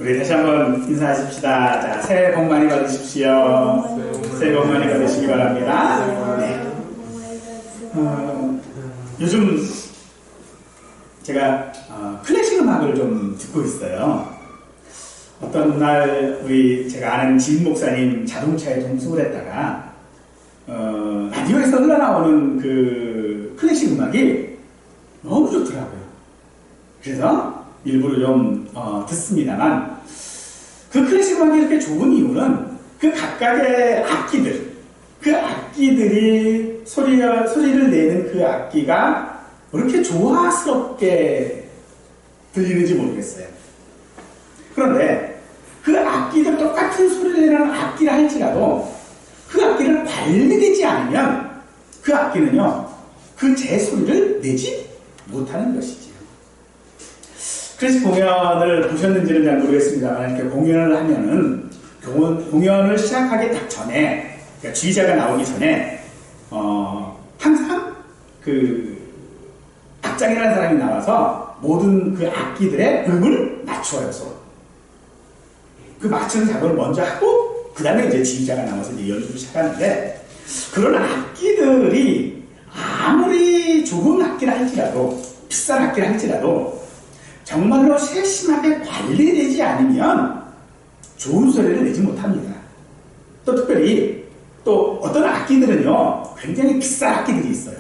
우리 다시 한번 인사하십시다. 자, 새해 복 많이 받으십시오. 새해 복 많이 받으시기 바랍니다. 네. 요즘 제가 클래식 음악을 좀 듣고 있어요. 어떤 날 제가 아는 지인 목사님 자동차에 동승을 했다가 라디오에서 흘러나오는 그 클래식 음악이 너무 좋더라고요. 그래서 일부러 좀 듣습니다만, 그 클래식 음악이 이렇게 좋은 이유는 그 각각의 악기들, 그 악기들이 소리를 내는 그 악기가 왜 이렇게 조화스럽게 들리는지 모르겠어요. 그런데 그 악기들, 똑같은 소리를 내는 악기를 할지라도 그 악기를 관리되지 않으면 그 악기는요, 그 제 소리를 내지 못하는 것이지요. 클래식 공연을 보셨는지는 잘 모르겠습니다만, 이렇게 공연을 하면은 공연을 시작하기 딱 전에, 그러니까 지휘자가 나오기 전에 항상 그 악장이라는 사람이 나와서 모든 그 악기들의 음을 맞춰요. 그 맞추는 작업을 먼저 하고 그 다음에 이제 지휘자가 나와서 이제 연주를 시작하는데, 그런 악기들이 아무리 좋은 악기를 할지라도, 비싼 악기를 할지라도 정말로 세심하게 관리되지 않으면 좋은 소리를 내지 못합니다. 또 특별히 또 어떤 악기들은요, 굉장히 비싼 악기들이 있어요.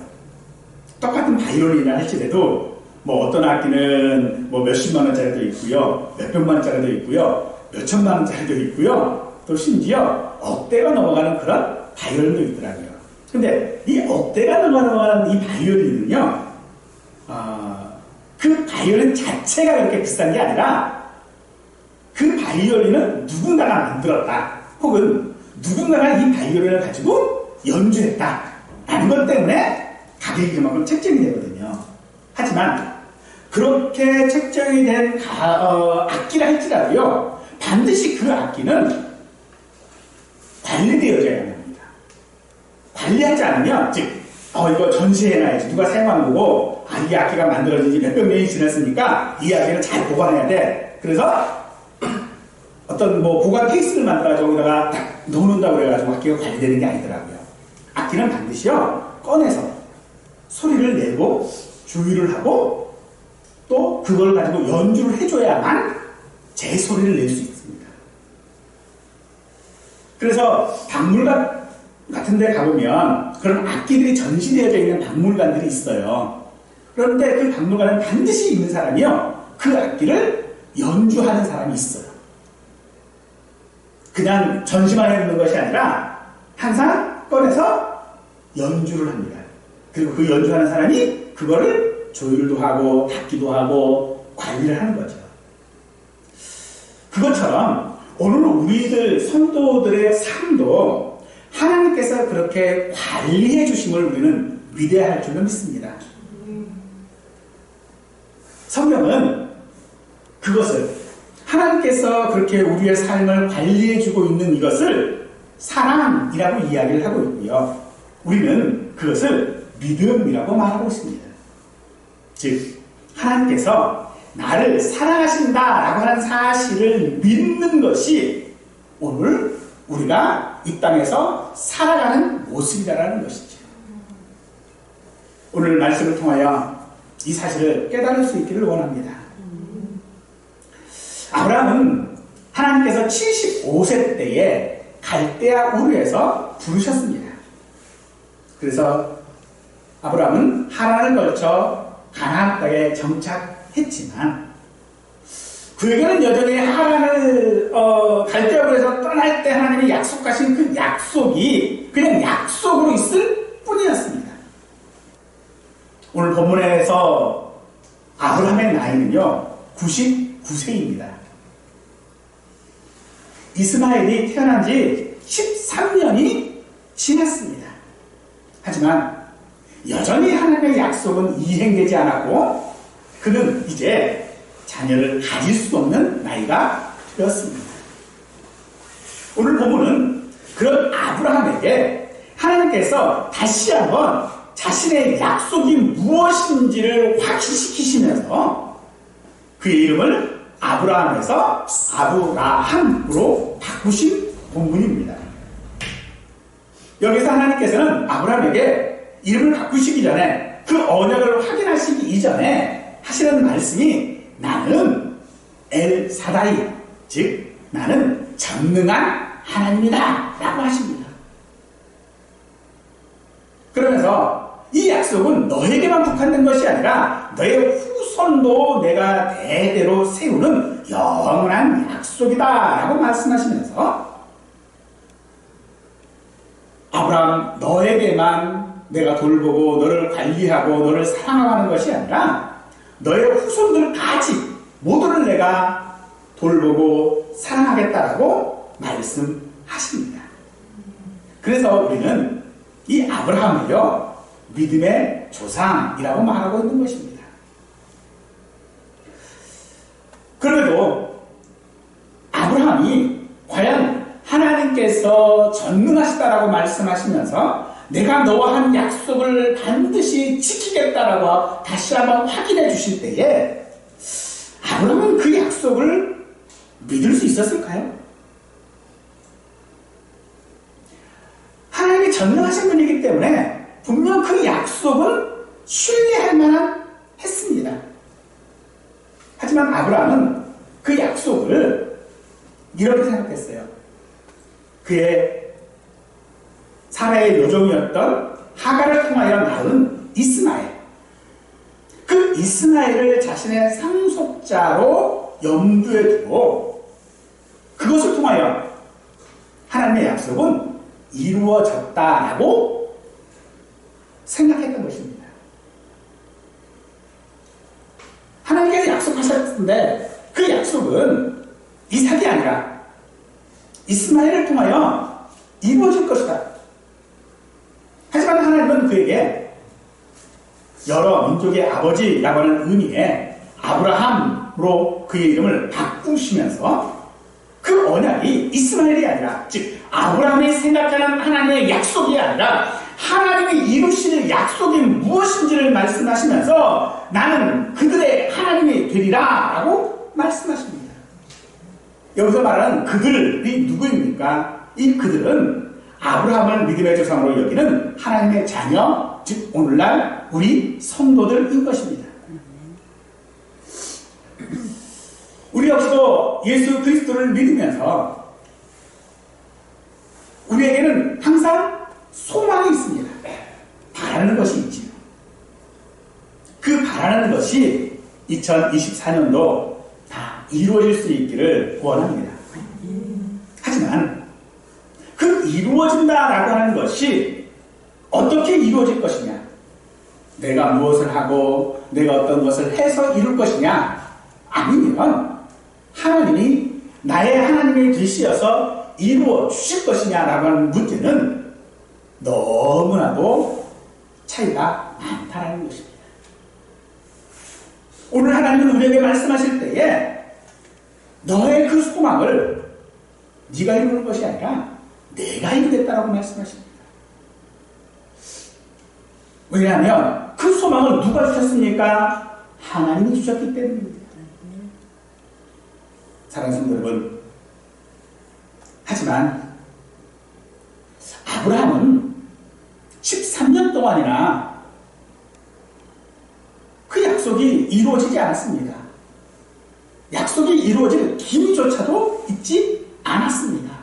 똑같은 바이올린이라 할지라도 뭐 어떤 악기는 뭐 몇십만 원짜리도 있고요, 몇백만 원짜리도 있고요, 몇천만 원짜리도 있고요, 또 심지어 억대가 넘어가는 그런 바이올린도 있더라고요. 근데 이 억대가 넘어가는 이 바이올린은요, 그 바이올린 자체가 그렇게 비싼 게 아니라 그 바이올린은 누군가가 만들었다, 혹은 누군가가 이 바이올린을 가지고 연주했다 라는 것 때문에 가격이 그만큼 책정이 되거든요. 하지만 그렇게 책정이 된 악기라 할지라도요, 반드시 그 악기는 관리되어져야 합니다. 관리하지 않으면, 즉 이거 전시해놔야지, 누가 사용한 거고, 이 악기가 만들어진 지 몇백 년이 지났으니까 이 악기는 잘 보관해야 돼. 그래서 어떤 뭐 보관 케이스를 만들어가지고 거기다가 딱 넣어놓는다고 그래가지고 악기가 관리되는 게 아니더라고요. 악기는 반드시요, 꺼내서 소리를 내고 주의를 하고 또 그걸 가지고 연주를 해줘야만 제 소리를 낼 수 있습니다. 그래서 박물관 같은 데 가보면 그런 악기들이 전시되어져 있는 박물관들이 있어요. 그런데 그 박물관은 반드시 있는 사람이요, 그 악기를 연주하는 사람이 있어요. 그냥 전시만 해놓는 것이 아니라 항상 꺼내서 연주를 합니다. 그리고 그 연주하는 사람이 그거를 조율도 하고 닫기도 하고 관리를 하는 거죠. 그것처럼 오늘 우리들 성도들의 삶도 하나님께서 그렇게 관리해 주심을 우리는 위대할 줄로 믿습니다. 성경은 그것을, 하나님께서 그렇게 우리의 삶을 관리해 주고 있는 이것을 사랑이라고 이야기를 하고 있고요, 우리는 그것을 믿음이라고 말하고 있습니다. 즉, 하나님께서 나를 사랑하신다라고 하는 사실을 믿는 것이 오늘 우리가 이 땅에서 살아가는 모습이라는 것이죠. 오늘 말씀을 통하여 이 사실을 깨달을 수 있기를 원합니다. 아브라함은 하나님께서 75세 때에 갈대아 우르에서 부르셨습니다. 그래서 아브라함은 하란을 거쳐 가나안 땅에 정착했지만, 그에게는 여전히 하란을 갈대아 우르에서 떠날 때 하나님이 약속하신 그 약속이 그냥 약속으로 있을 뿐이었습니다. 오늘 본문에서 아브라함의 나이는요, 99세입니다. 이스마엘이 태어난 지 13년이 지났습니다. 하지만 여전히 하나님의 약속은 이행되지 않았고, 그는 이제 자녀를 가질 수 없는 나이가 되었습니다. 오늘 본문은 그런 아브라함에게 하나님께서 다시 한번 자신의 약속이 무엇인지를 확신시키시면서 그의 이름을 아브라함에서 아브라함으로 바꾸신 본문입니다. 여기서 하나님께서는 아브라함에게 이름을 바꾸시기 전에 그 언약을 확인하시기 이전에 하시는 말씀이 나는 엘사다이, 즉 나는 전능한 하나님이다 라고 하십니다. 그러면서 이 약속은 너에게만 국한된 것이 아니라 너의 후손도 내가 대대로 세우는 영원한 약속이다 라고 말씀하시면서 아브라함 너에게만 내가 돌보고 너를 관리하고 너를 사랑하는 것이 아니라 너의 후손들까지 모두를 내가 돌보고 사랑하겠다라고 말씀하십니다. 그래서 우리는 이 아브라함을요 믿음의 조상이라고 말하고 있는 것입니다. 그래도 아브라함이 과연 하나님께서 전능하시다라고 말씀하시면서 내가 너와 한 약속을 반드시 지키겠다라고 다시 한번 확인해 주실 때에 아브라함은 그 약속을 믿을 수 있었을까요? 하나님이 전능하신 분이기 때문에 분명 그 약속은 신뢰할 만한 했습니다. 하지만 아브라함은 그 약속을 이렇게 생각했어요. 그의 사라의 요종이었던 하갈을 통하여 낳은 이스마엘, 그 이스마엘을 자신의 상속자로 염두에 두고 그것을 통하여 하나님의 약속은 이루어졌다라고 생각했던 것입니다. 하나님께서 약속하셨는데 그 약속은 이삭이 아니라 이스마엘을 통하여 이루어질 것이다. 하지만 하나님은 그에게 여러 민족의 아버지라고 하는 의미의 아브라함으로 그의 이름을 바꾸시면서 그 언약이 이스마엘이 아니라 즉 아브라함이 생각하는 하나님의 약속이 아니라 하나님이 이루실 약속이 무엇인지를 말씀하시면서 나는 그들의 하나님이 되리라 라고 말씀하십니다. 여기서 말하는 그들이 누구입니까? 이 그들은 아브라함을 믿음의 조상으로 여기는 하나님의 자녀, 즉 오늘날 우리 성도들인 것입니다. 우리 역시도 예수 그리스도를 믿으면서 우리에게는 항상 소망이 있습니다. 바라는 것이 있지요. 그 바라는 것이 2024년도 다 이루어질 수 있기를 원합니다. 하지만 그 이루어진다라고 하는 것이 어떻게 이루어질 것이냐, 내가 무엇을 하고 내가 어떤 것을 해서 이룰 것이냐, 아니면 하나님이 나의 하나님이 되시어서 이루어 주실 것이냐라고 하는 문제는 너무나도 차이가 많다라는 것입니다. 오늘 하나님은 우리에게 말씀하실 때에 너의 그 소망을 네가 이루는 것이 아니라 내가 이루겠다라고 말씀하십니다. 왜냐하면 그 소망을 누가 주셨습니까? 하나님이 주셨기 때문입니다. 사랑하는 성도 여러분, 하지만 아브라함은 13년 동안이나 그 약속이 이루어지지 않았습니다. 약속이 이루어질 기미조차도 있지 않았습니다.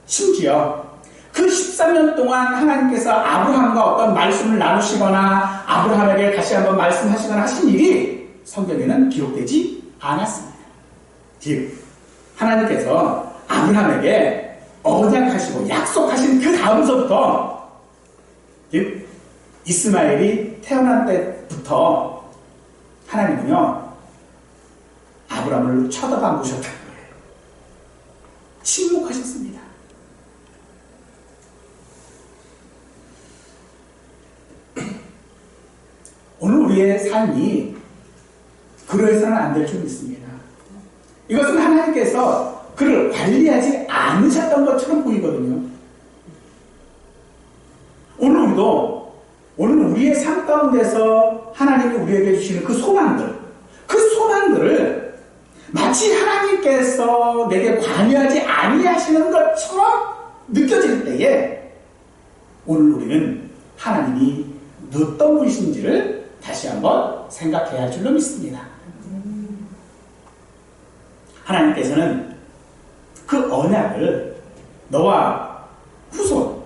심지어 그 13년 동안 하나님께서 아브라함과 어떤 말씀을 나누시거나 아브라함에게 다시 한번 말씀하시거나 하신 일이 성경에는 기록되지 않았습니다. 즉 하나님께서 아브라함에게 언약하시고 약속하신 그 다음서부터, 즉 이스마엘이 태어난 때부터 하나님은요 아브라함을 쳐다봐 보셨다는 거예요. 침묵하셨습니다. 오늘 우리의 삶이 그러해서는 안 될 줄 믿습니다. 이것은 하나님께서 그를 관리하지 않으셨던 것처럼 보이거든요. 오늘 우리의 삶 가운데서 하나님이 우리에게 주시는 그 소망들을 마치 하나님 하나님께서 내게 관여하지 아니하시는 것처럼 느껴질 때에 오늘 우리는 하나님이 어떤 분이신지를 다시 한번 생각해야 할 줄로 믿습니다. 하나님께서는 그 언약을 너와 후손,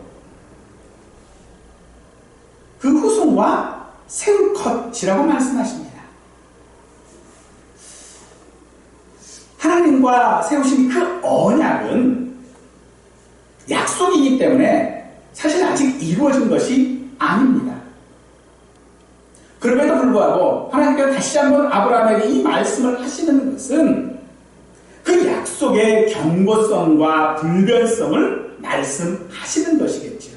그 후손과 세울 것이라고 말씀하십니다. 하나님과 세우신 그 언약은 약속이기 때문에 사실 아직 이루어진 것이 아닙니다. 그럼에도 불구하고 하나님께서 다시 한번 아브라함에게 이 말씀을 하시는 것은 그 약속의 경고성과 불변성을 말씀하시는 것이겠죠.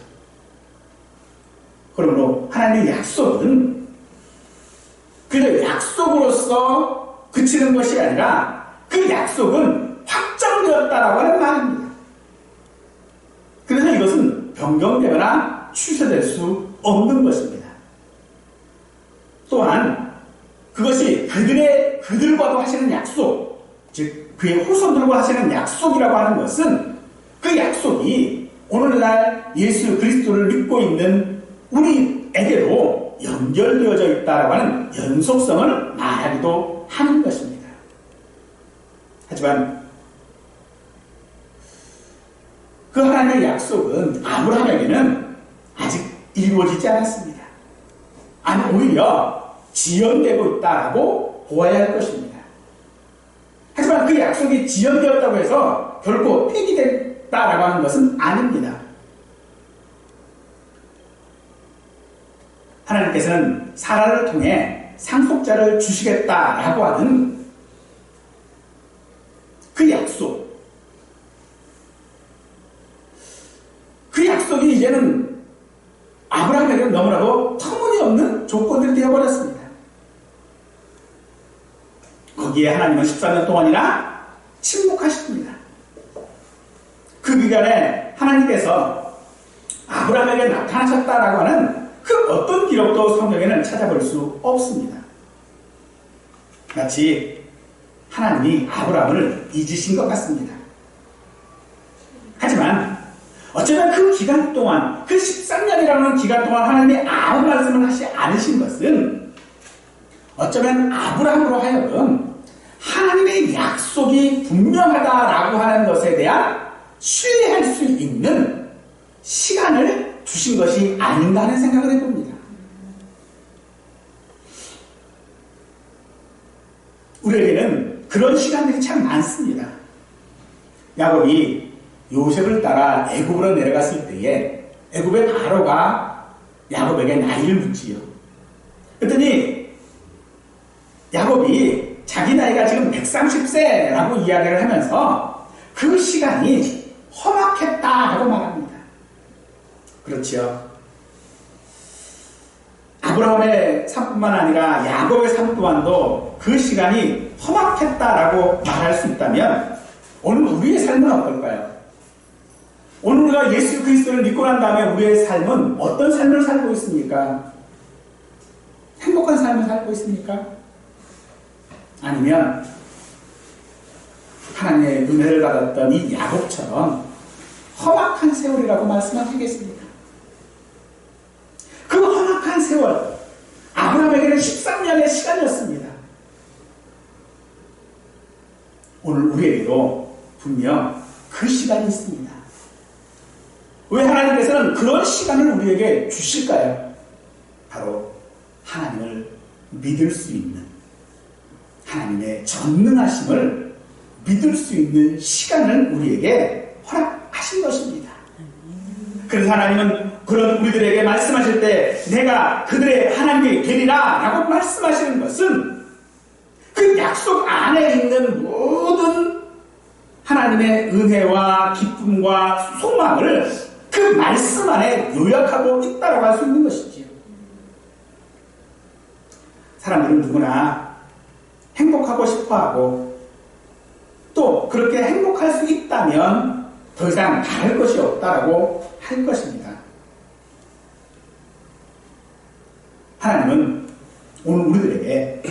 그러므로 하나님의 약속은 그저 약속으로서 그치는 것이 아니라 그 약속은 확정되었다라고 하는 말입니다. 그래서 이것은 변경되거나 취소될 수 없는 것입니다. 또한 그것이 그들과도 하시는 약속, 즉 그의 후손들과 하시는 약속이라고 하는 것은 그 약속이 오늘날 예수 그리스도를 믿고 있는 우리에게로 연결되어져 있다라고 하는 연속성을 말하기도 하는 것입니다. 하지만 그 하나님의 약속은 아브라함에게는 아직 이루어지지 않았습니다. 아니 오히려 지연되고 있다라고 보아야 할 것입니다. 하지만 그 약속이 지연되었다고 해서 결코 폐기됐다라고 하는 것은 아닙니다. 하나님께서는 사라를 통해 상속자를 주시겠다라고 하는 그 약속, 그 약속이 이제는 아브라함에게는 너무나도 터무니없는 조건들이 되어버렸습니다. 거기에 하나님은 14년 동안이나 침묵하십니다. 그 기간에 하나님께서 아브라함에게 나타나셨다라고 하는 그 어떤 기록도 성경에는 찾아볼 수 없습니다. 마치 하나님이 아브라함을 잊으신 것 같습니다. 하지만 어쩌면 그 기간 동안, 그 13년이라는 기간 동안 하나님이 아무 말씀을 하지 않으신 것은 어쩌면 아브라함으로 하여금 하나님의 약속이 분명하다라고 하는 것에 대한 신뢰할 수 있는 시간을 주신 것이 아닌가 하는 생각을 해봅니다. 우리에게는 그런 시간들이 참 많습니다. 야곱이 요셉을 따라 애굽으로 내려갔을 때에 애굽의 바로가 야곱에게 나이를 묻지요. 그랬더니 야곱이 자기 나이가 지금 130세라고 이야기를 하면서 그 시간이 험악했다라고 말합니다. 그렇지요. 아브라함의 삶뿐만 아니라 야곱의 삶 또한도 그 시간이 험악했다라고 말할 수 있다면 오늘 우리의 삶은 어떨까요? 오늘 우리가 예수 그리스도를 믿고 난 다음에 우리의 삶은 어떤 삶을 살고 있습니까? 행복한 삶을 살고 있습니까? 아니면 하나님의 은혜를 받았던 이 야곱처럼 험악한 세월이라고 말씀하시겠습니까? 그 험악한 세월, 아브라함에게는 13년의 시간이었습니다. 오늘 우리에게도 분명 그 시간이 있습니다. 왜 하나님께서는 그런 시간을 우리에게 주실까요? 바로 하나님을 믿을 수 있는, 하나님의 전능하심을 믿을 수 있는 시간을 우리에게 허락하신 것입니다. 그래서 하나님은 그런 우리들에게 말씀하실 때 내가 그들의 하나님이 되리라 라고 말씀하시는 것은 그 약속 안에 있는 모든 하나님의 은혜와 기쁨과 소망을 그 말씀 안에 요약하고 있다고 할 수 있는 것이지요. 사람들은 누구나 행복하고 싶어하고 또 그렇게 행복할 수 있다면 더 이상 다를 것이 없다라고 할 것입니다. 하나님은 오늘 우리들에게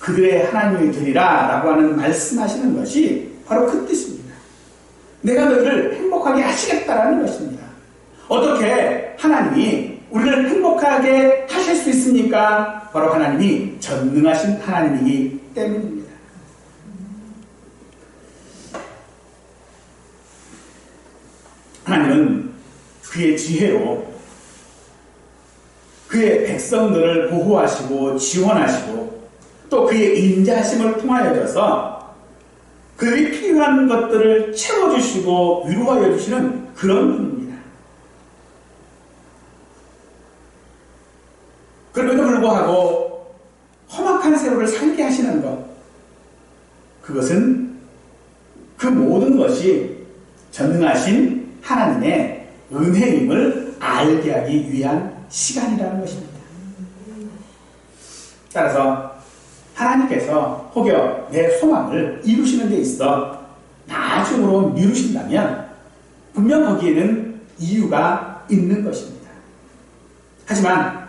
그들의 하나님이 되리라 라고 하는 말씀하시는 것이 바로 그 뜻입니다. 내가 너희를 행복하게 하시겠다라는 것입니다. 어떻게 하나님이 우리를 행복하게 하실 수 있습니까? 바로 하나님이 전능하신 하나님이기 때문입니다. 하나님은 그의 지혜로 그의 백성들을 보호하시고 지원하시고 또 그의 인자하심을 통하여져서 그들이 필요한 것들을 채워주시고 위로하여 주시는 그런 분입니다. 그럼에도 불구하고 험악한 세월을 살게 하시는 것, 그것은 그 모든 것이 전능하신 하나님의 은혜임을 알게 하기 위한 시간이라는 것입니다. 따라서 하나님께서 혹여 내 소망을 이루시는 데 있어 나중으로 미루신다면 분명 거기에는 이유가 있는 것입니다. 하지만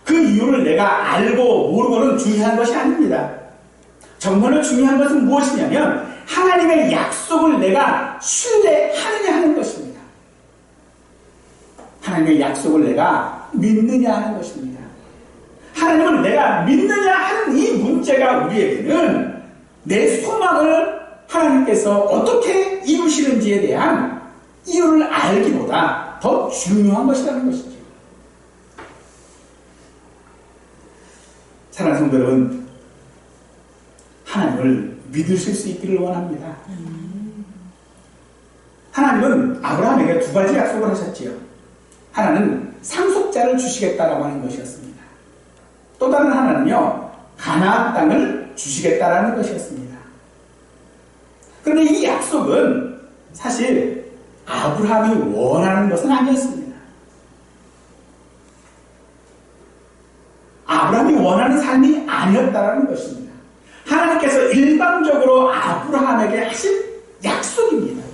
그 이유를 내가 알고 모르고는 중요한 것이 아닙니다. 정말로 중요한 것은 무엇이냐면 하나님의 약속을 내가 신뢰하느냐 하는 것입니다. 하나님의 약속을 내가 믿느냐 하는 것입니다. 하나님을 내가 믿느냐 하는 이 문제가 우리에게는 내 소망을 하나님께서 어떻게 이루시는지에 대한 이유를 알기보다 더 중요한 것이라는 것이죠. 사랑하는 성도 여러분, 하나님을 믿으실 수 있기를 원합니다. 하나님은 아브라함에게 두 가지 약속을 하셨지요. 하나는 상속자를 주시겠다라고 하는 것이었습니다. 또 다른 하나는요, 가나안 땅을 주시겠다라는 것이었습니다. 그런데 이 약속은 사실 아브라함이 원하는 것은 아니었습니다. 아브라함이 원하는 삶이 아니었다라는 것입니다. 하나님께서 일방적으로 아브라함에게 하신 약속입니다.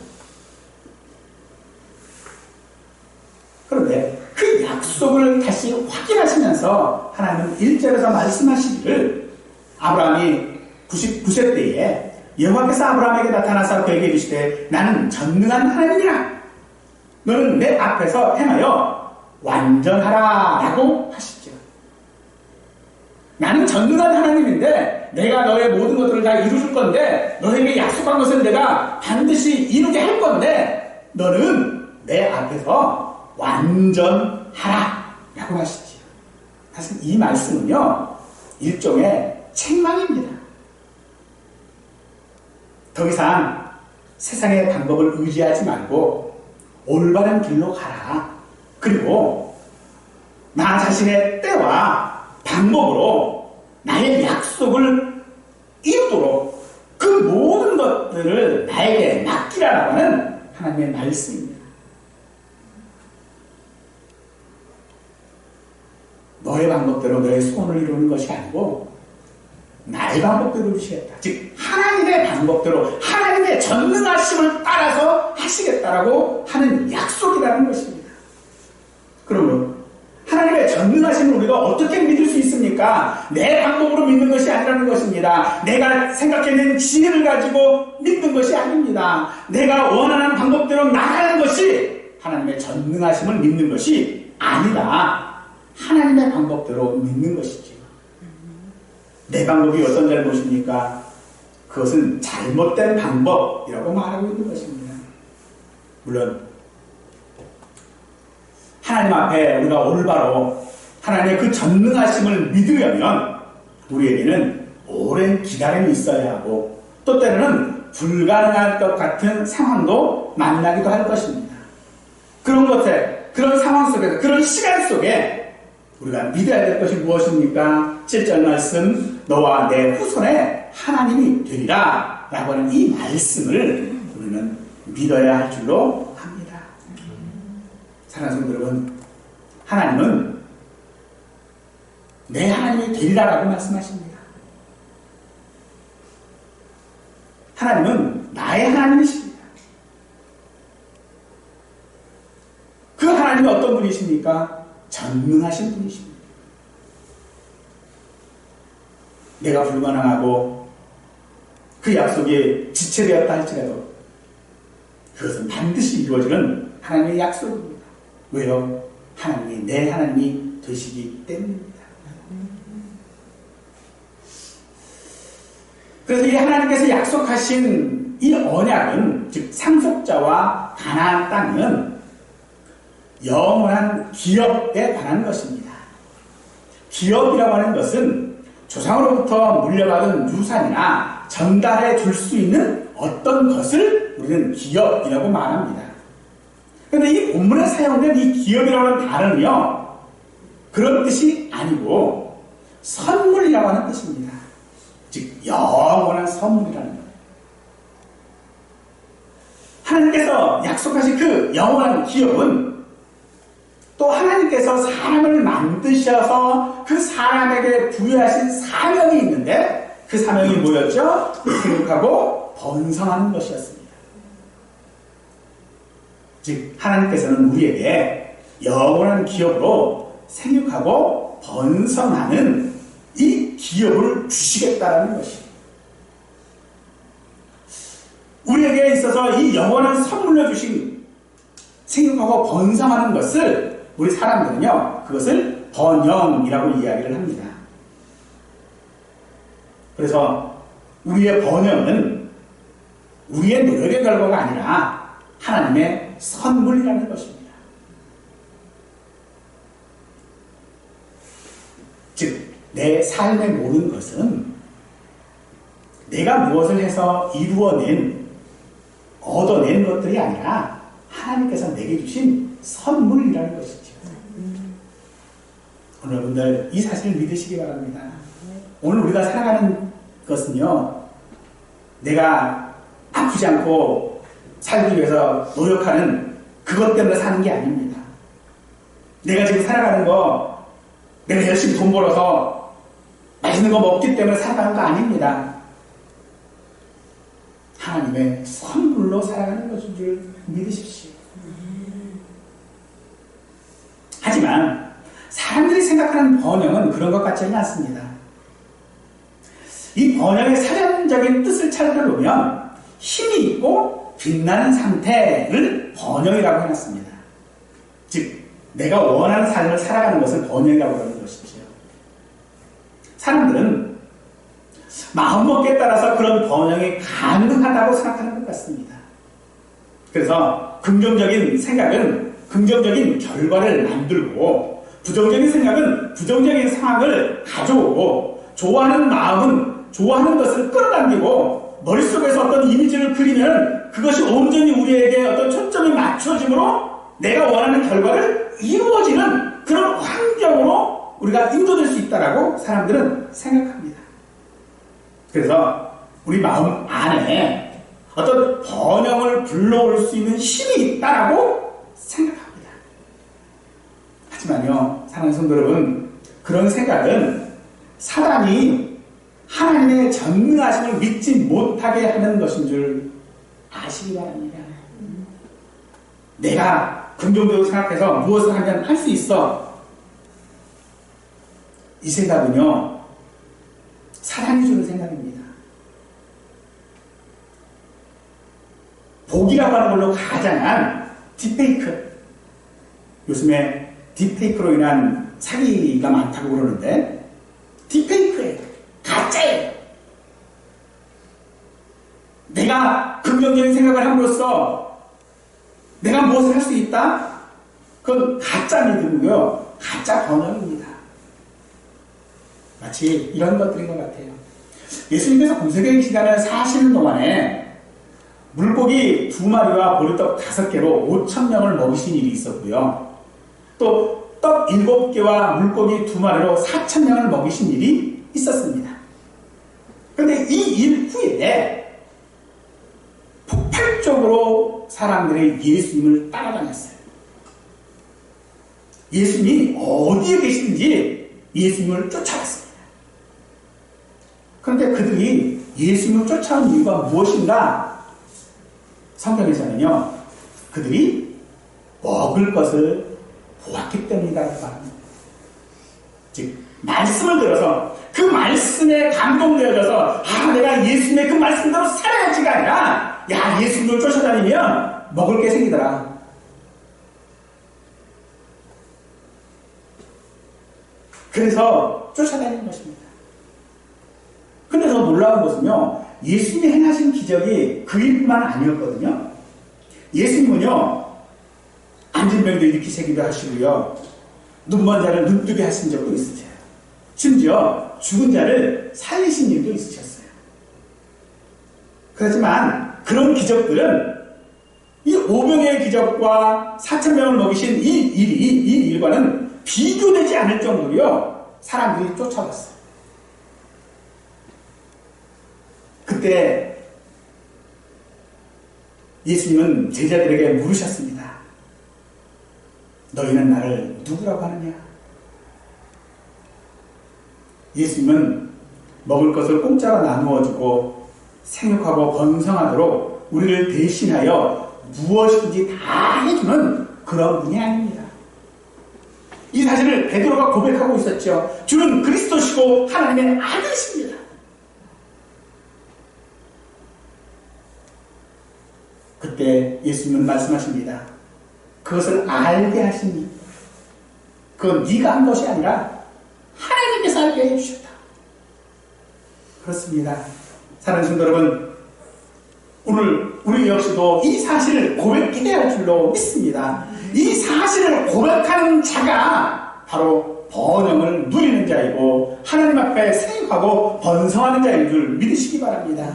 그런데 그 약속을 다시 확인하시면서 하나님은 1절에서 말씀하시기를 아브라함이 99세 때에 여호와께서 아브라함에게 나타나서 그에게 이르시되 나는 전능한 하나님이라 너는 내 앞에서 행하여 완전하라 라고 하시죠. 나는 전능한 하나님인데 내가 너의 모든 것들을 다 이루줄 건데 너에게 약속한 것을 내가 반드시 이루게 할 건데 너는 내 앞에서 완전하라 라고 하시죠. 사실 이 말씀은요 일종의 책망입니다. 더 이상 세상의 방법을 의지하지 말고 올바른 길로 가라. 그리고 나 자신의 때와 방법으로 나의 약속을 이루도록 그 모든 것들을 나에게 맡기라라고 하는 하나님의 말씀입니다. 너의 방법대로 너의 소원을 이루는 것이 아니고 나의 방법대로 이루시겠다. 즉 하나님의 방법대로 하나님의 전능하심을 따라서 하시겠다라고 하는 약속이라는 것입니다. 그러므로 하나님의 전능하심을 우리가 어떻게 믿을 수 있습니까? 내 방법으로 믿는 것이 아니라는 것입니다. 내가 생각해낸 지혜를 가지고 믿는 것이 아닙니다. 내가 원하는 방법대로 나가는 것이 하나님의 전능하심을 믿는 것이 아니다. 하나님의 방법대로 믿는 것이죠. 내 방법이 어떤 잘못입니까? 그것은 잘못된 방법이라고 말하고 있는 것입니다. 물론 하나님 앞에 우리가 올바로 하나님의 그 전능하심을 믿으려면 우리에게는 오랜 기다림이 있어야 하고 또 때로는 불가능할 것 같은 상황도 만나기도 할 것입니다. 그런 것에 그런 상황 속에서 그런 시간 속에 우리가 믿어야 될 것이 무엇입니까? 7절 말씀 너와 내 후손의 하나님이 되리라 라고 하는 이 말씀을 우리는 믿어야 할 줄로 압니다. 사랑하는 성도 여러분, 하나님은 내 하나님이 되리라라고 말씀하십니다. 하나님은 나의 하나님이십니다. 그 하나님이 어떤 분이십니까? 전능하신 분이십니다. 내가 불가능하고 그 약속이 지체되었다 할지라도 그것은 반드시 이루어지는 하나님의 약속입니다. 왜요? 하나님이 내 하나님이 되시기 때문입니다. 그래서 이 하나님께서 약속하신 이 언약은, 즉 상속자와 가나안 땅은 영원한 기업에 관한 것입니다. 기업이라고 하는 것은 조상으로부터 물려받은 유산이나 전달해 줄 수 있는 어떤 것을 우리는 기업이라고 말합니다. 그런데 이 본문에 사용된 이 기업이라고 하는 단어는요, 그런 뜻이 아니고 선물이라고 하는 뜻입니다. 즉 영원한 선물이라는 거예요. 하나님께서 약속하신 그 영원한 기업은 또 하나님께서 사람을 만드셔서 그 사람에게 부여하신 사명이 있는데, 그 사명이 뭐였죠? 생육하고 번성하는 것이었습니다. 즉 하나님께서는 우리에게 영원한 기업으로 생육하고 번성하는 이 기업을 주시겠다는 것입니다. 우리에게 있어서 이 영원한 선물로 주신 생육하고 번성하는 것을 우리 사람들은요, 그것을 번영이라고 이야기를 합니다. 그래서 우리의 번영은 우리의 노력의 결과가 아니라 하나님의 선물이라는 것입니다. 즉 내 삶의 모든 것은 내가 무엇을 해서 얻어낸 것들이 아니라 하나님께서 내게 주신 선물이라는 것이죠. 오늘 여러분들 이 사실을 믿으시기 바랍니다. 오늘 우리가 살아가는 것은요, 내가 아프지 않고 살기 위해서 노력하는 그것 때문에 사는 게 아닙니다. 내가 지금 살아가는 거, 내가 열심히 돈 벌어서 맛있는 거 먹기 때문에 살아가는 거 아닙니다. 하나님의 선물로 살아가는 것인 줄 믿으십시오. 하지만 사람들이 생각하는 번영은 그런 것 같지는 않습니다. 이 번영의 사전적인 뜻을 찾아보면 힘이 있고 빛나는 상태를 번영이라고 해놨습니다. 즉 내가 원하는 삶을 살아가는 것을 번영이라고 하는 것이죠. 사람들은 마음먹기에 따라서 그런 번영이 가능하다고 생각하는 것 같습니다. 그래서 긍정적인 생각은 긍정적인 결과를 만들고, 부정적인 생각은 부정적인 상황을 가져오고, 좋아하는 마음은 좋아하는 것을 끌어당기고, 머릿속에서 어떤 이미지를 그리면 그것이 온전히 우리에게 어떤 초점이 맞춰짐으로 내가 원하는 결과를 이루어지는 그런 환경으로 우리가 인도될 수 있다라고 사람들은 생각합니다. 그래서 우리 마음 안에 어떤 번영을 불러올 수 있는 힘이 있다라고 생각합니다. 하지만요, 사랑하는 성도 여러분, 그런 생각은 사단이 하나님의 전능하심을 믿지 못하게 하는 것인 줄 아시기 바랍니다. 내가 긍정적으로 생각해서 무엇을 하면 할 수 있어. 이 생각은요, 사단이 주는 생각입니다. 복이라고 하는 걸로 가장한 딥페이크. 요즘에 딥페이크로 인한 사기가 많다고 그러는데, 딥페이크예요. 가짜예요. 내가 긍정적인 생각을 함으로써 내가 무엇을 할 수 있다? 그건 가짜 믿음이고요, 가짜 번영입니다. 마치 이런 것들인 것 같아요. 예수님께서 공생의 시간을 사시는 동안에 물고기 2마리와 보리떡 5개로 5,000명을 먹이신 일이 있었고요. 또 떡 7개와 물고기 2마리로 4,000명을 먹이신 일이 있었습니다. 그런데 이 일 후에 폭발적으로 사람들이 예수님을 따라다녔어요. 예수님이 어디에 계시는지 예수님을 쫓아갔습니다. 그런데 그들이 예수님을 쫓아온 이유가 무엇인가? 성경에서는요, 그들이 먹을 것을 보았기 때문이라고 말합니다. 즉 말씀을 들어서 그 말씀이 말씀에 감동되어져서 내가 예수님의 그 말씀대로 살아야지가 아니라 예수님을 쫓아다니면 먹을 게 생기더라. 그래서 쫓아다니는 것입니다. 근데 더 놀라운 것은요, 예수님이 행하신 기적이 그 일뿐만 아니었거든요. 예수님은요, 앉은 병도 일으키시기도 하시고요, 눈먼 자를 눈뜨게 하신 적도 있으세요. 심지어 죽은 자를 살리신 일도 있으셨어요. 그렇지만 그런 기적들은 이 5병의 기적과 4,000명을 먹이신 이 일과는 비교되지 않을 정도로요, 사람들이 쫓아왔어요. 그때 예수님은 제자들에게 물으셨습니다. 너희는 나를 누구라고 하느냐? 예수님은 먹을 것을 공짜로 나누어주고 생육하고 번성하도록 우리를 대신하여 무엇이든지 다 해주는 그런 분이 아닙니다. 이 사실을 베드로가 고백하고 있었죠. 주는 그리스도시고 하나님의 아들이십니다. 그때 예수님은 말씀하십니다. 그것을 알게 하시니 그건 네가 한 것이 아니라 하나님께서 알게 해주셨다. 그렇습니다. 사랑하는 성도 여러분, 오늘 우리 역시도 이 사실을 고백해야 할 줄로 믿습니다. 이 사실을 고백하는 자가 바로 번영을 누리는 자이고 하나님 앞에 생육하고 번성하는 자인 줄 믿으시기 바랍니다.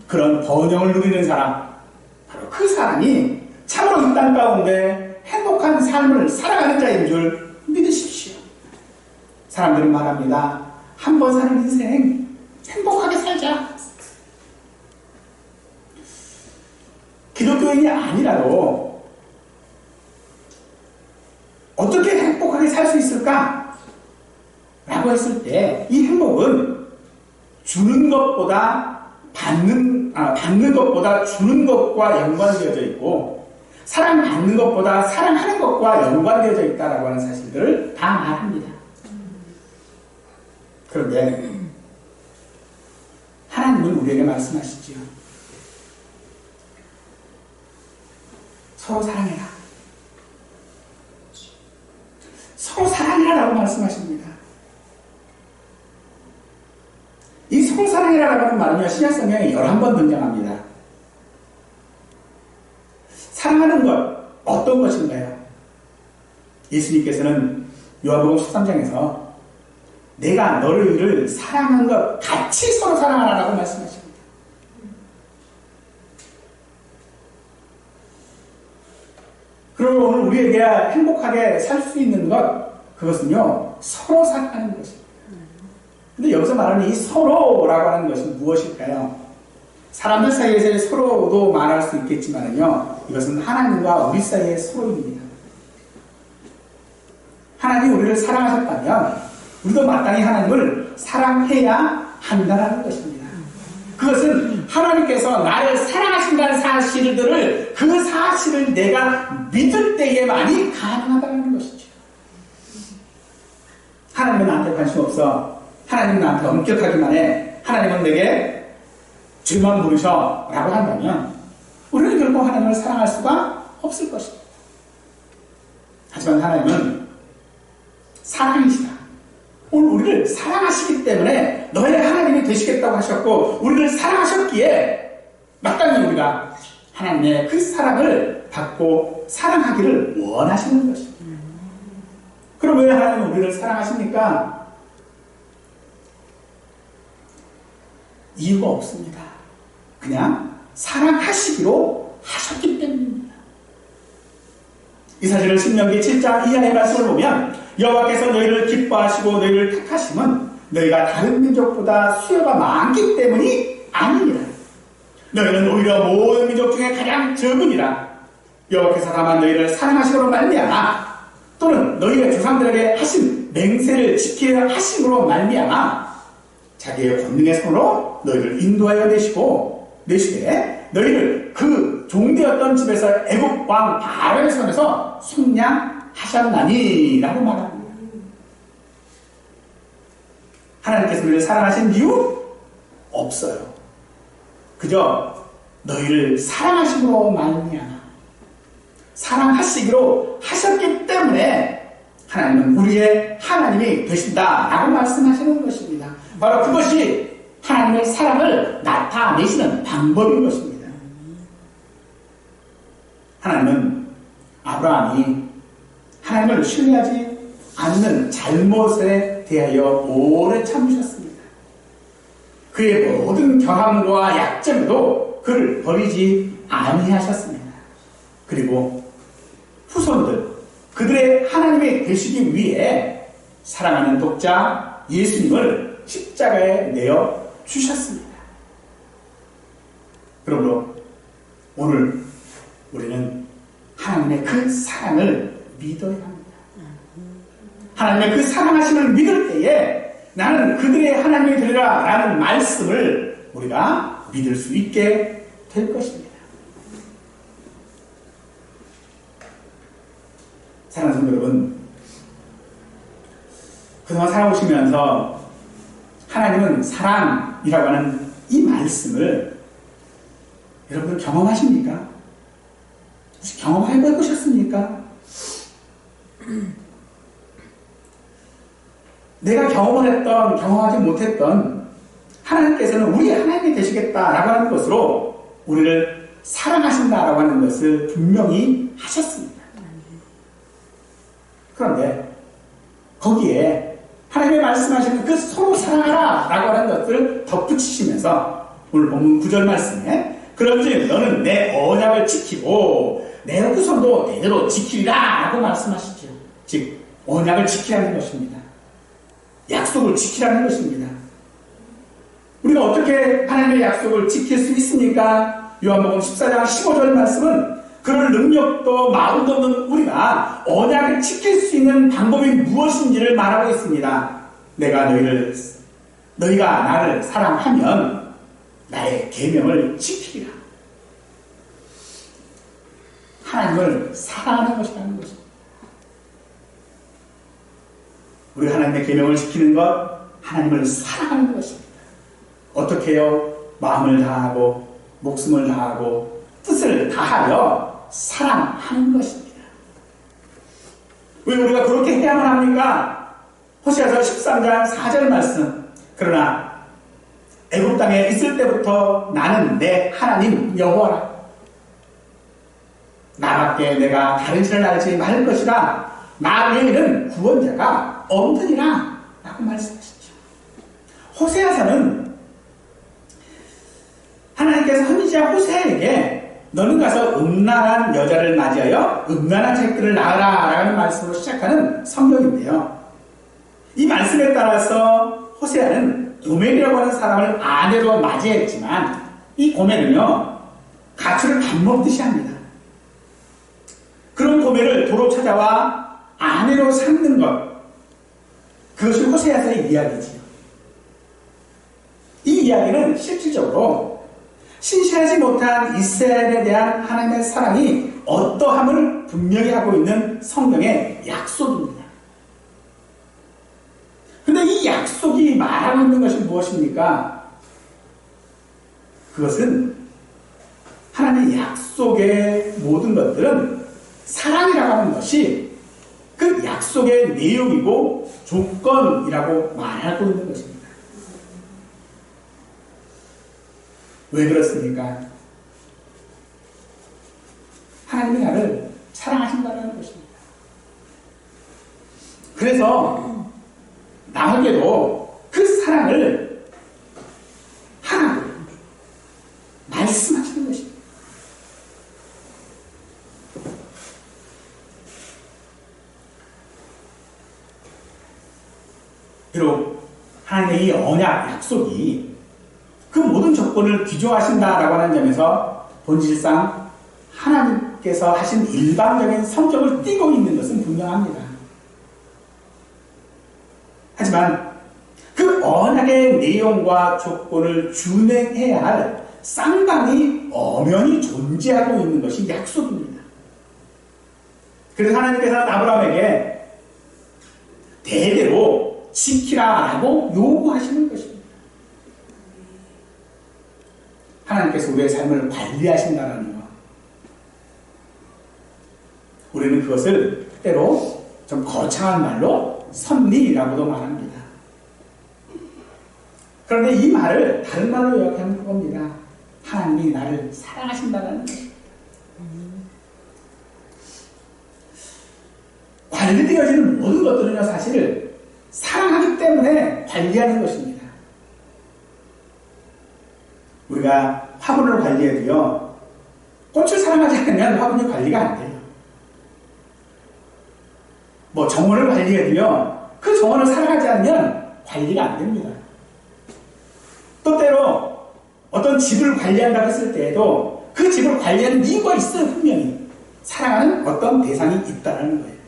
그런 번영을 누리는 사람, 바로 그 사람이 참으로 이 땅 가운데 행복한 삶을 살아가는 자인 줄 믿으십시오. 사람들은 말합니다. 한 번 사는 인생 행복하게 살자. 기독교인이 아니라도 어떻게 행복하게 살 수 있을까? 라고 했을 때 이 행복은 주는 것보다 받는 것보다 주는 것과 연관되어져 있고 사랑받는 것보다 사랑하는 것과 연관되어져 있다라고 하는 사실들을 다 말합니다. 그런데 하나님은 우리에게 말씀하시지요. 서로 사랑해라. 서로 사랑해라라고 말씀하십니다. 이 서로 사랑해라라고 하는 말은요, 신약성경에 11번 등장합니다. 사랑하는 것, 어떤 것인가요? 예수님께서는 요한복음 13장에서 내가 너희를 사랑한 것 같이 서로 사랑하라라고 말씀하십니다. 그리고 오늘 우리에게 행복하게 살 수 있는 것, 그것은요, 서로 사랑하는 것입니다. 근데 여기서 말하는 이 서로라고 하는 것은 무엇일까요? 사람들 사이에서의 서로도 말할 수 있겠지만요, 이것은 하나님과 우리 사이의 서로입니다. 하나님이 우리를 사랑하셨다면 우리도 마땅히 하나님을 사랑해야 한다는 것입니다. 그것은 하나님께서 나를 사랑하신다는 사실들을, 그 사실을 내가 믿을 때에만이 가능하다는 것이죠. 하나님은 나한테 관심 없어. 하나님은 나한테 엄격하기만 해. 하나님은 내게 죄만 부르셔 라고 한다면 우리는 결국 하나님을 사랑할 수가 없을 것입니다. 하지만 하나님은 사랑이시다. 오늘 우리를 사랑하시기 때문에 너의 하나님이 되시겠다고 하셨고, 우리를 사랑하셨기에 마땅히 우리가 하나님의 그 사랑을 받고 사랑하기를 원하시는 것입니다. 그럼 왜 하나님은 우리를 사랑하십니까? 이유가 없습니다. 그냥 사랑하시기로 하셨기 때문입니다. 이 사실을 신명기 7장 이하의 말씀을 보면 여호와께서 너희를 기뻐하시고 너희를 택하심은 너희가 다른 민족보다 수요가 많기 때문이 아니니라. 너희는 오히려 모든 민족 중에 가장 적으니라. 여호와께서 다만 너희를 사랑하심으로 말미암아, 또는 너희의 조상들에게 하신 맹세를 지키려 하심으로 말미암아 자기의 권능의 손으로 너희를 인도하여 내시되 너희를 그 종되었던 집에서 애굽 왕 바로의 손에서 속량하셨나니 라고 말합니다. 하나님께서 우리를 사랑하신 이유? 없어요. 그저 너희를 사랑하심으로 말미암아 사랑하시기로 하셨기 때문에 하나님은 우리의 하나님이 되신다라고 말씀하시는 것입니다. 바로 그것이 하나님의 사랑을 나타내시는 방법인 것입니다. 하나님은 아브라함이 하나님을 신뢰하지 않는 잘못에 대하여 오래 참으셨습니다. 그의 모든 결함과 약점에도 그를 버리지 아니하셨습니다. 그리고 후손들, 그들의 하나님이 되시기 위해 사랑하는 독자 예수님을 십자가에 내어 주셨습니다. 그러므로 오늘 우리는 하나님의 그 사랑을 믿어야 합니다. 하나님의 그 사랑하심을 믿을 때에 나는 그들의 하나님이 되리라 라는 말씀을 우리가 믿을 수 있게 될 것입니다. 사랑하는 성도 여러분, 그동안 살아오시면서 하나님은 사랑이라고 하는 이 말씀을 여러분 경험하십니까? 혹시 경험해 보셨습니까? 내가 경험을 했던, 경험하지 못했던 하나님께서는 우리 하나님이 되시겠다라고 하는 것으로 우리를 사랑하신다라고 하는 것을 분명히 하셨습니다. 그런데 거기에 하나님이 말씀하시는 그 서로 사랑하라 라고 하는 것을 덧붙이시면서 오늘 본문 9절 말씀에 그런즉 너는 내 언약을 지키고 내 후손도 대대로 지키리라 라고 말씀하시죠. 즉 언약을 지키라는 것입니다. 약속을 지키라는 것입니다. 우리가 어떻게 하나님의 약속을 지킬 수 있습니까? 요한복음 14장 15절 말씀은 그럴 능력도 마음도 없는 우리가 언약을 지킬 수 있는 방법이 무엇인지를 말하고 있습니다. 너희가 나를 사랑하면 나의 계명을 지키리라. 하나님을 사랑하는 것이라는 것입니다. 우리가 하나님의 계명을 지키는 것, 하나님을 사랑하는 것입니다. 어떻게 해요? 마음을 다하고 목숨을 다하고 뜻을 다하여 사랑하는 것입니다. 왜 우리가 그렇게 해야만 합니까? 호세아서 13장 4절 말씀. 그러나 애굽 땅에 있을 때부터 나는 내 하나님 여호와라. 나밖에 내가 다른 신을 알지 말 것이라. 나 외에는 구원자가 없느니라 라고 말씀하시죠. 호세아서는 하나님께서 선지자 호세아에게 너는 가서 음란한 여자를 맞이하여 음란한 새끼를 낳으라 라는 말씀으로 시작하는 성경인데요. 이 말씀에 따라서 호세아는 고멜이라고 하는 사람을 아내로 맞이했지만 이 고멜은요 가축을 밥 먹듯이 합니다. 그런 고멜을 도로 찾아와 아내로 삼는 것, 그것이 호세아서의 이야기지요. 이 이야기는 실질적으로 신실하지 못한 이스라엘에 대한 하나님의 사랑이 어떠함을 분명히 하고 있는 성경의 약속입니다. 근데 이 약속이 말하고 있는 것이 무엇입니까? 그것은 하나님의 약속의 모든 것들은 사랑이라고 하는 것이 그 약속의 내용이고 조건이라고 말하고 있는 것입니다. 왜 그렇습니까? 하나님이 나를 사랑하신다는 것입니다. 그래서 나에게도 그 사랑을 하라고 말씀하시는 것입니다. 비록 하나님의 이 언약, 약속이 그 모든 조건을 규정하신다라고 하는 점에서 본질상 하나님께서 하신 일방적인 성격을 띠고 있는 것은 분명합니다. 하지만 그 언약의 내용과 조건을 준행해야 할 쌍방이 엄연히 존재하고 있는 것이 약속입니다. 그래서 하나님께서는 아브라함에게 대대로 지키라라고 요구하시는 것입니다. 하나님께서 우리의 삶을 관리하신다는 것. 우리는 그것을 때로 좀 거창한 말로 섭리라고도 말합니다. 그런데 이 말을 다른 말로 요약하면 그겁니다. 하나님이 나를 사랑하신다는 것입니다. 관리되어지는 모든 것들은요, 사실 사랑하기 때문에 관리하는 것입니다. 우리가 화분을 관리해도요, 꽃을 사랑하지 않으면 화분이 관리가 안 돼요. 뭐 정원을 관리해도요, 그 정원을 사랑하지 않으면 관리가 안 됩니다. 또 때로 어떤 집을 관리한다고 했을 때에도 그 집을 관리하는 이유가 있어요. 분명히 사랑하는 어떤 대상이 있다는 거예요.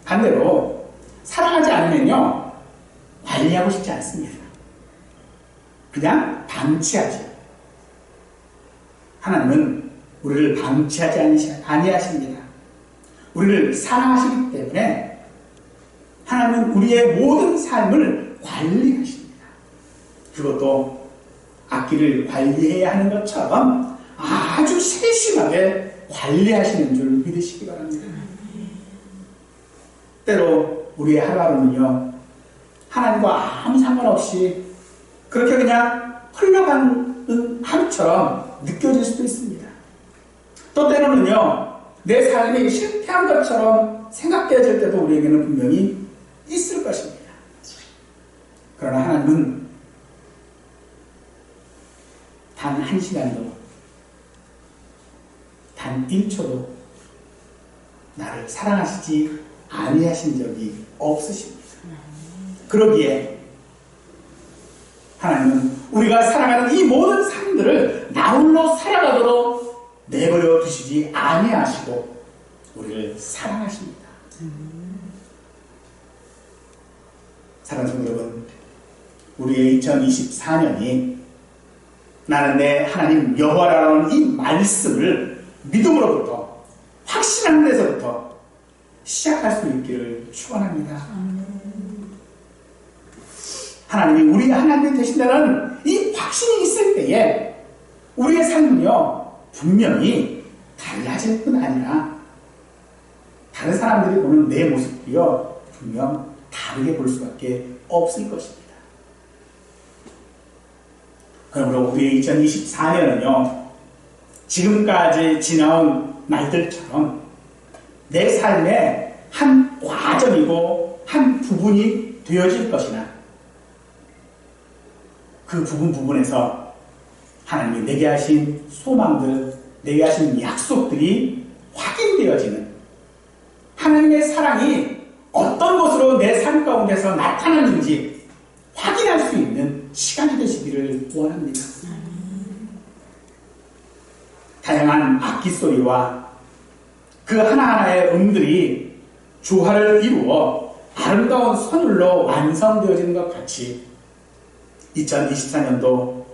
반대로 사랑하지 않으면요, 관리하고 싶지 않습니다. 그냥 방치하죠. 하나님은 우리를 방치하지 아니하십니다. 우리를 사랑하시기 때문에 하나님은 우리의 모든 삶을 관리하십니다. 그것도 악기를 관리해야 하는 것처럼 아주 세심하게 관리하시는 줄 믿으시기 바랍니다. 때로 우리의 하루하루는요, 하나님과 아무 상관없이 그렇게 그냥 흘러가는 하루처럼 느껴질 수도 있습니다. 또 때로는요, 내 삶이 실패한 것처럼 생각되어질 때도 우리에게는 분명히 있을 것입니다. 그러나 하나님은 단 1시간도, 단 1초도 나를 사랑하시지 아니하신 적이 없으십니다. 그러기에 하나님은 우리가 살아가는 이 모든 삶들을 나홀로 살아가도록 내버려 두시지 아니하시고 우리를 사랑하십니다. 사랑하는 성도 여러분, 우리의 2024년이 나는 내 하나님 여호와라는 이 말씀을 믿음으로부터, 확신하는 데서부터 시작할 수 있기를 축원합니다. 하나님이 우리 하나님이 되신다는 이 확신이 있을 때에 우리의 삶은요, 분명히 달라질 뿐 아니라 다른 사람들이 보는 내 모습도요, 분명 다르게 볼 수밖에 없을 것입니다. 그러므로 우리 2024년은요, 지금까지 지나온 날들처럼 내 삶의 한 과정이고 한 부분이 되어질 것이나 그 부분에서 하나님이 내게 하신 소망들, 내게 하신 약속들이 확인되어지는, 하나님의 사랑이 어떤 것으로 내 삶 가운데서 나타나는지 확인할 수 있는 시간이 되시기를 원합니다. 다양한 악기 소리와 그 하나하나의 음들이 조화를 이루어 아름다운 선율로 완성되어지는 것 같이 2024년도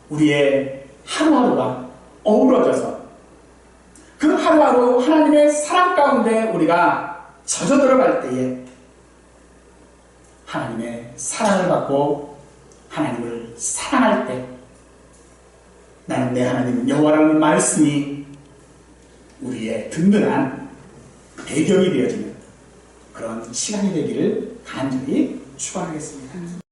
우리의 하루하루가 어우러져서 그 하루하루 하나님의 사랑 가운데 우리가 젖어 들어갈 때에 하나님의 사랑을 받고 하나님을 사랑할 때 나는 내 하나님 여호와라는 말씀이 우리의 든든한 배경이 되어지는 그런 시간이 되기를 간절히 축원하겠습니다.